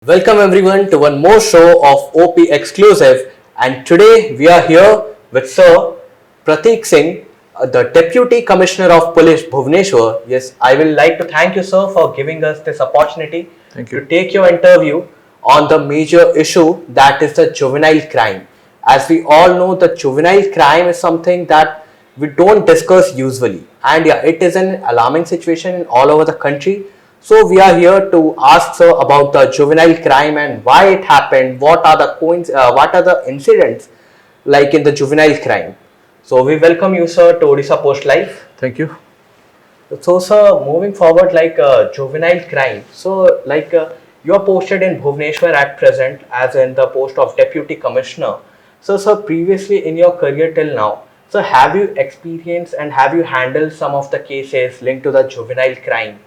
Welcome everyone to one more show of OP Exclusive, and today we are here with Sir Prateek Singh, the Deputy Commissioner of Police Bhubaneswar. Yes, I will like to thank you, sir, for giving us this opportunity Thank to you. take your interview on the major issue that is the juvenile crime. As we all know, the juvenile crime is something that we don't discuss usually, and yeah, it is an alarming situation in all over the country. So we are here to ask sir about the juvenile crime and why it happened. What are the incidents like in the juvenile crime? So we welcome you, sir, to Orissapost Live. Thank you. So, sir, moving forward, juvenile crime. So, you are posted in Bhubaneswar at present as in the post of Deputy Commissioner. So, sir, previously in your career till now, so have you experienced and have you handled some of the cases linked to the juvenile crime?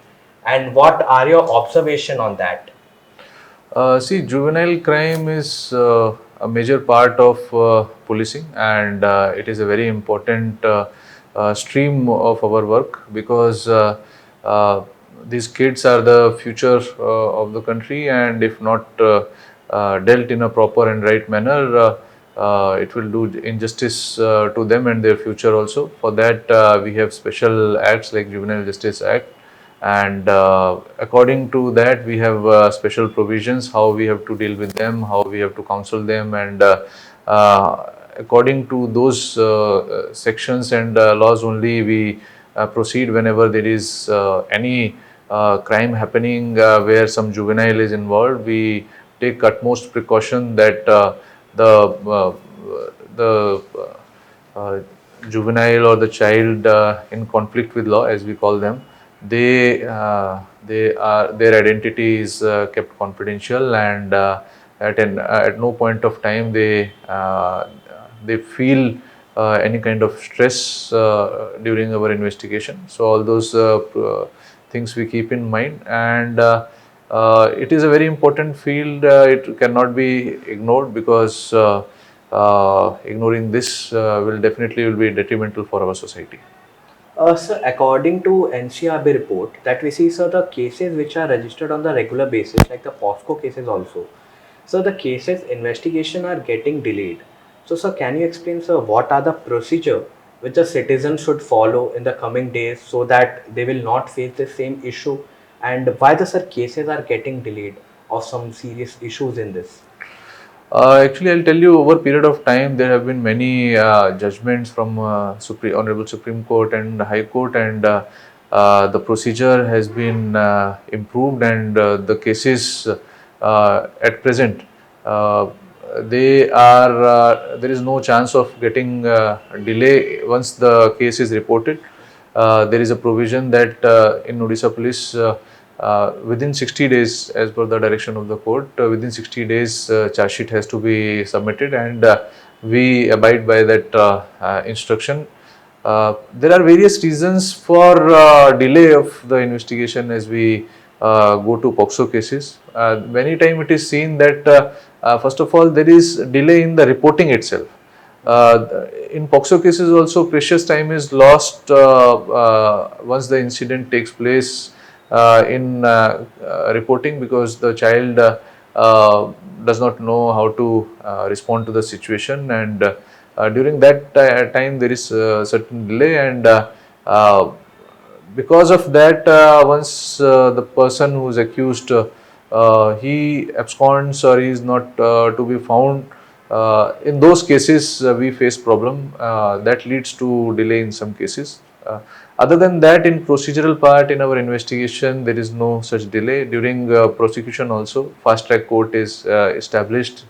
And what are your observation on that? See, juvenile crime is a major part of policing, and it is a very important stream of our work because these kids are the future of the country, and if not dealt in a proper and right manner, it will do injustice to them and their future also. For that, we have special acts like Juvenile Justice Act, and according to that we have special provisions how we have to deal with them, how we have to counsel them, and according to those sections and laws only we proceed whenever there is any crime happening where some juvenile is involved. We take utmost precaution that the juvenile or the child in conflict with law, as we call them, they are their identity is kept confidential, and at no point of time they feel any kind of stress during our investigation. So all those things we keep in mind, and it is a very important field. It cannot be ignored because ignoring this will be detrimental for our society. Sir, according to NCRB report that we see, sir, the cases which are registered on the regular basis, like the POSCO cases also, so the cases investigation are getting delayed. So, sir, can you explain, sir, what are the procedure which the citizens should follow in the coming days so that they will not face the same issue, and why the sir cases are getting delayed or some serious issues in this? Actually, I'll tell you, over a period of time, there have been many judgments from Honorable Supreme Court and High Court, and the procedure has been improved, and the cases at present, uh, there is no chance of getting delay once the case is reported. There is a provision that in Odisha Police, within 60 days, as per the direction of the court, within 60 days, charge sheet has to be submitted, and we abide by that instruction. There are various reasons for delay of the investigation as we go to POXO cases. Many times it is seen that first of all there is delay in the reporting itself. In POXO cases also, precious time is lost once the incident takes place in reporting, because the child does not know how to respond to the situation, and during that time there is certain delay, and because of that, once the person who is accused he absconds or he is not to be found, in those cases we face problem that leads to delay in some cases. Other than that, in procedural part in our investigation, there is no such delay. During prosecution also, fast track court is established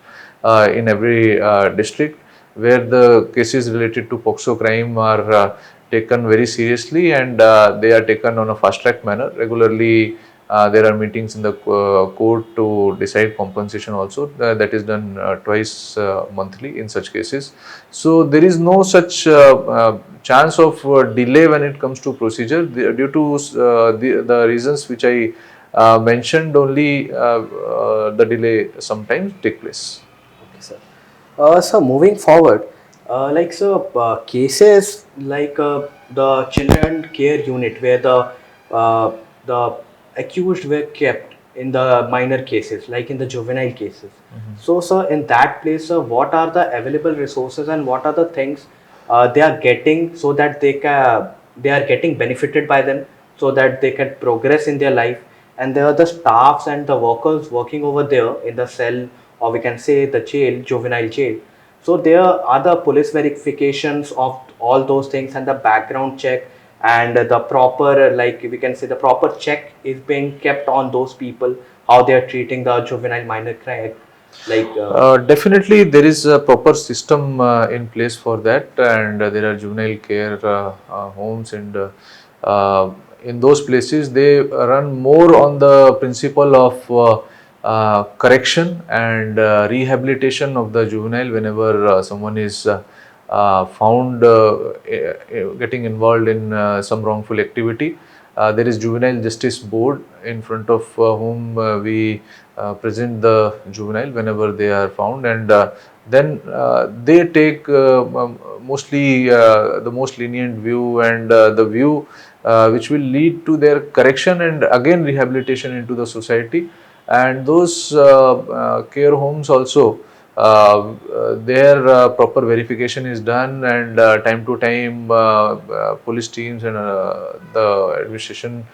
in every district, where the cases related to POXO crime are taken very seriously, and they are taken on a fast track manner. Regularly, there are meetings in the court to decide compensation also. That is done twice monthly in such cases. So there is no such chance of delay when it comes to procedure due to the reasons which I mentioned. Only the delay sometimes take place. Okay, sir. So moving forward, cases like the children care unit where the accused were kept. in the minor cases, like in the juvenile cases. So, sir, in that place, sir, what are the available resources and what are the things they are getting so that they are getting benefited by them so that they can progress in their life, and there are the staffs and the workers working over there in the cell, or we can say the jail, juvenile jail. So there are the police verifications of all those things and the background check and the proper, like we can say, the proper check is being kept on those people, how they are treating the juvenile minor crime, like Definitely, there is a proper system in place for that, and there are juvenile care homes, and in those places they run more on the principle of correction and rehabilitation of the juvenile whenever someone is found getting involved in some wrongful activity. There is Juvenile Justice Board in front of whom we present the juvenile whenever they are found, and then they take mostly the most lenient view, and the view which will lead to their correction and again rehabilitation into the society. And those care homes also, their proper verification is done, and time to time police teams and the administration,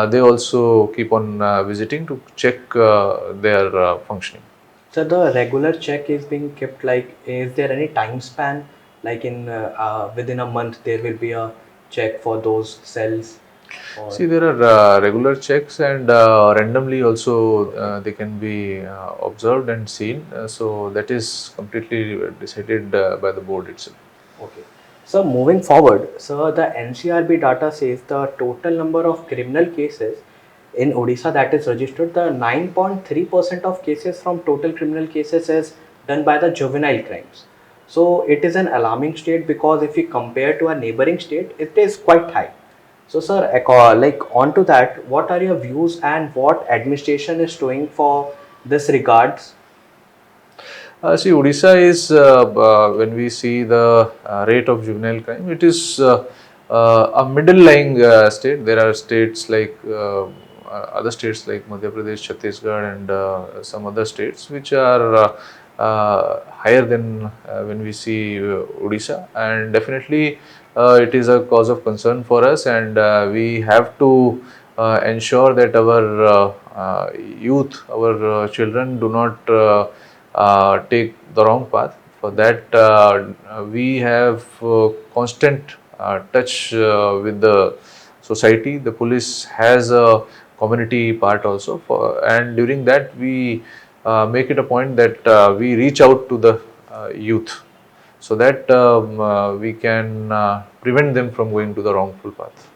they also keep on visiting to check their functioning. so the regular check is being kept, like is there any time span, like in within a month there will be a check for those cells, or See, there are regular checks, and randomly also they can be observed and seen. So that is completely decided by the board itself. okay. So moving forward, so the NCRB data says the total number of criminal cases in Odisha that is registered, the 9.3% of cases from total criminal cases is done by the juvenile crimes. So it is an alarming state because if we compare to a neighboring state, it is quite high. So sir, like on to that, what are your views and what administration is doing for this regards? See, Odisha is, when we see the rate of juvenile crime, it is a middle lying state. There are states like other states like Madhya Pradesh, Chhattisgarh, and some other states which are higher than when we see Odisha, and definitely it is a cause of concern for us, and we have to ensure that our youth, our children do not take the wrong path. For that, we have constant touch with the society. The police has a community part also, and during that we make it a point that we reach out to the youth so that we can prevent them from going to the wrongful path.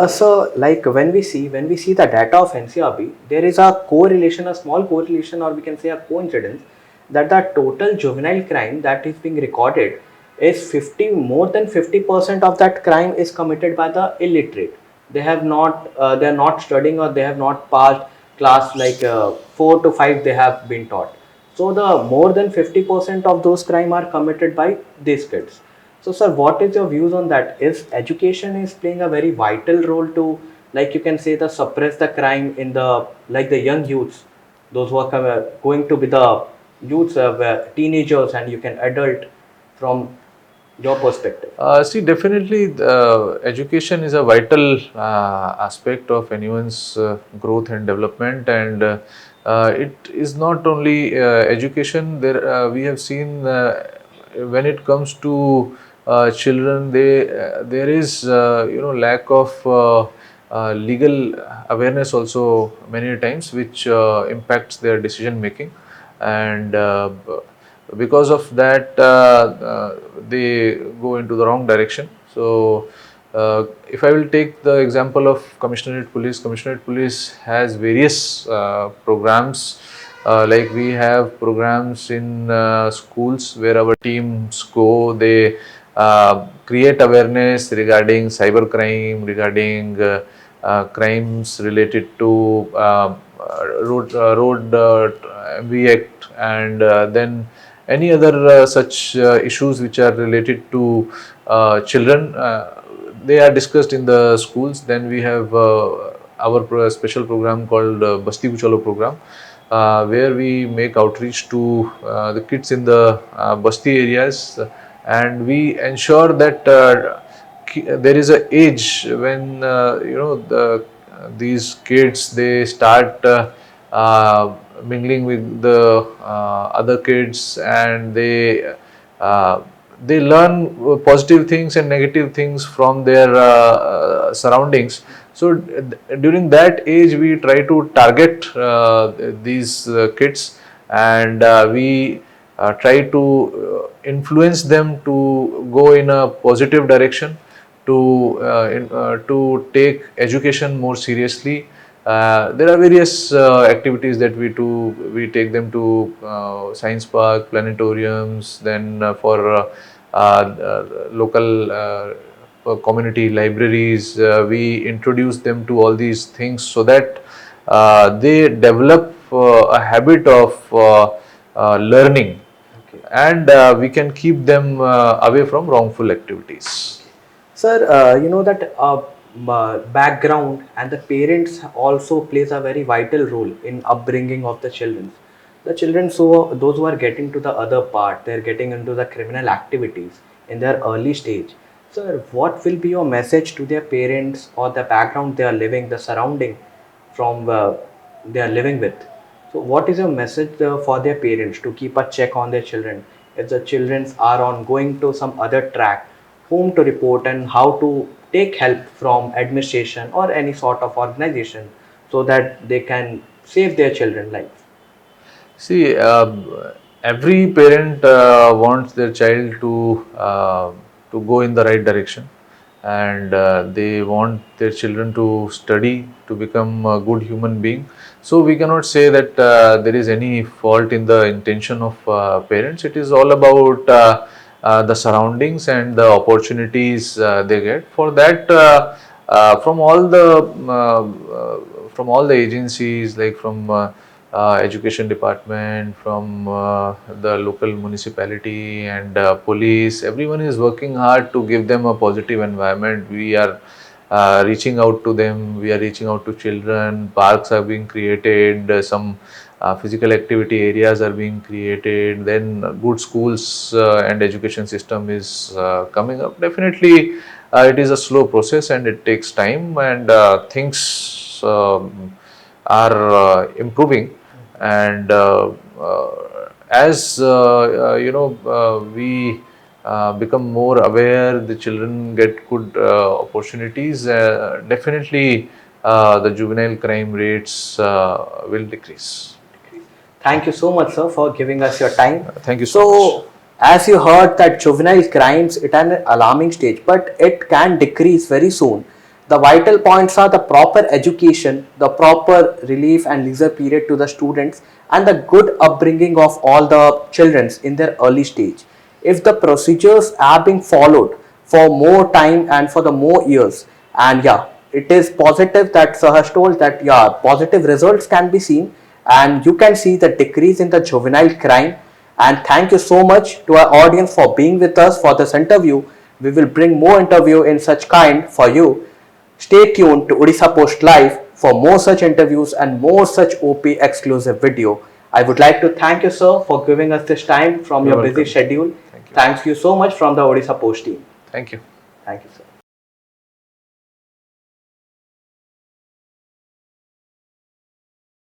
So, like when we see the data of NCRB, there is a correlation, a small correlation, or we can say a coincidence, that the total juvenile crime that is being recorded is 50, more than 50% of that crime is committed by the illiterate. They are not studying, or they have not passed class like 4 to 5 they have been taught. So the more than 50% of those crime are committed by these kids. So, sir, what is your views on that? Is education is playing a very vital role to, like you can say, the suppress the crime in the, like the young youths, those who are going to be the youths, teenagers, and you can adult from your perspective. See, definitely, education is a vital aspect of anyone's growth and development, and it is not only education. There, we have seen when it comes to children, there is lack of legal awareness also many times, which impacts their decision making, and because of that they go into the wrong direction. So if I will take the example of Commissionerate Police has various programs, like we have programs in schools where our teams go. They create awareness regarding cyber crime, regarding crimes related to road MV Act, and then any other such issues which are related to children. They are discussed in the schools. Then we have our special program called Basti Kuchalo program, where we make outreach to the kids in the Basti areas, and we ensure that there is a age when these kids, they start mingling with the other kids, and they learn positive things and negative things from their surroundings. So during that age, we try to target these kids, and we try to influence them to go in a positive direction, to take education more seriously. There are various activities that we do. We take them to science park, planetariums, then for local community libraries. We introduce them to all these things so that they develop a habit of learning, Okay. and we can keep them away from wrongful activities. Sir, you know that background and the parents also plays a very vital role in upbringing of the children. The children, so those who are getting to the other part, they're getting into the criminal activities in their early stage. Sir, what will be your message to their parents or the background they are living, the surrounding from they are living with? So, what is your message for their parents to keep a check on their children? If the children are on going to some other track, whom to report and how to take help from administration or any sort of organization so that they can save their children's life. See, every parent wants their child to go in the right direction, and they want their children to study, to become a good human being. So we cannot say that there is any fault in the intention of parents. It is all about the surroundings and the opportunities they get. For that, from all the agencies, like from education department, from the local municipality, and police, everyone is working hard to give them a positive environment. We are reaching out to them, we are reaching out to children. Parks are being created, some physical activity areas are being created, then good schools and education system is coming up. Definitely it is a slow process and it takes time, and things are improving. And as we become more aware, the children get good opportunities, definitely the juvenile crime rates will decrease. Thank you so much, sir, for giving us your time. Thank you so much. So, as you heard that juvenile crimes it at an alarming stage, but it can decrease very soon. The vital points are the proper education, the proper relief and leisure period to the students, and the good upbringing of all the children in their early stage. If the procedures are being followed for more time and for the more years, and yeah, it is positive that sir has told that yeah, positive results can be seen and you can see the decrease in the juvenile crime. And thank you so much to our audience for being with us for this interview. We will bring more interview in such kind for you. Stay tuned to Orissapost Live for more such interviews and more such OP exclusive video. I would like to thank you, sir, for giving us this time from You're your busy welcome. schedule. Thank you. Thank you so much from the Orissapost team. Thank you. Thank you, sir.